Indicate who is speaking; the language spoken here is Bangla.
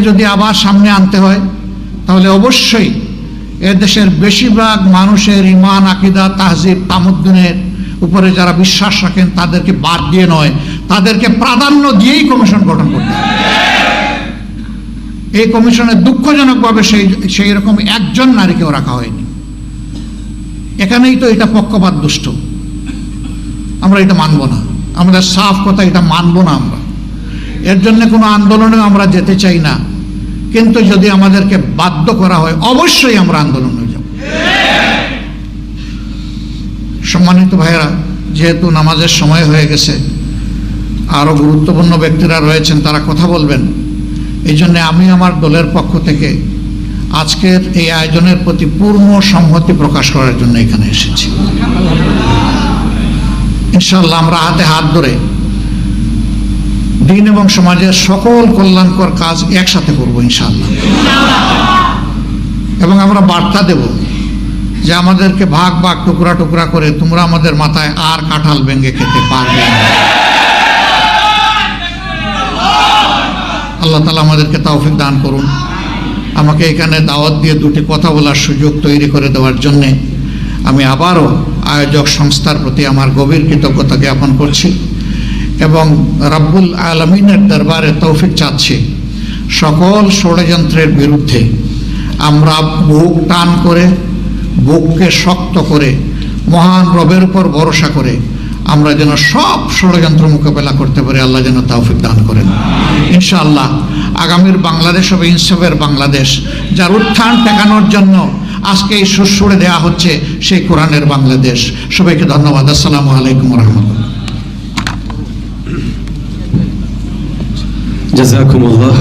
Speaker 1: যদি আবার সামনে আনতে হয় তাহলে অবশ্যই এদেশের বেশিরভাগ মানুষের ঈমান, আকীদা, তাহজিব, তামাদ্দুনের উপরে যারা বিশ্বাস রাখেন তাদেরকে বাদ দিয়ে নয়, তাদেরকে প্রাধান্য দিয়েই কমিশন গঠন করতে হবে। এই কমিশনে দুঃখজনকভাবে সেই রকম একজন নারীকেও রাখা হয়নি। এখানেই তো এটা পক্ষপাত দুষ্ট। আমরা এটা মানব না, আমাদের সাফ কথা, এটা মানব না আমরা। এর জন্য কোনো আন্দোলনে আমরা যেতে চাই না, কিন্তু যদি আমাদেরকে বাধ্য করা হয় অবশ্যই আমরা আন্দোলনে যাব। সম্মানিত ভাইয়েরা, যেহেতু নামাজের সময় হয়ে গেছে, আরো গুরুত্বপূর্ণ ব্যক্তিরা রয়েছেন, তারা কথা বলবেন। এই জন্য আমি আমার দলের পক্ষ থেকে আজকের এই আয়োজনের প্রতি পূর্ণ সম্মতি প্রকাশ করার জন্য এখানে এসেছি। ইনশাআল্লাহ আমরা হাতে হাত ধরে দিন এবং সমাজের সকল কল্যাণকর কাজ একসাথে করবো ইনশাআল্লাহ। এবং আমরা বার্তা দেব যে আমাদেরকে ভাগ ভাগ, টুকরা টুকরা করে তোমরা আমাদের মাথায় আর কাঁঠাল ভেঙে খেতে পারবে না। আল্লাহ তাআলা আমাদেরকে তৌফিক দান করুন। আমাকে এখানে দাওয়াত দিয়ে দুটি কথা বলার সুযোগ তৈরি করে দেওয়ার জন্যে আমি আবারও আয়োজক সংস্থার প্রতি আমার গভীর কৃতজ্ঞতা জ্ঞাপন করছি এবং রাব্বুল আলামিনের দরবারে তৌফিক চাচ্ছি সকল ষড়যন্ত্রের বিরুদ্ধে আমরা বুক টান করে, বুককে শক্ত করে, মহান রবের উপর ভরসা করে আমরা যেন সব ষড়যন্ত্র মোকাবেলা করতে পারি। আল্লাহ যেন তৌফিক দান করেন ইনশাআল্লাহ। আগামীর বাংলাদেশ হবে ইনসাফের বাংলাদেশ, যার উত্থান ঠেকানোর জন্য আজকে এই সুরসুরে দেওয়া হচ্ছে সেই কোরআনের বাংলাদেশ। সবাইকে ধন্যবাদ। আসসালামু আলাইকুম ওয়া রাহমাতুল্লাহ।
Speaker 2: জাযাকুমুল্লাহ।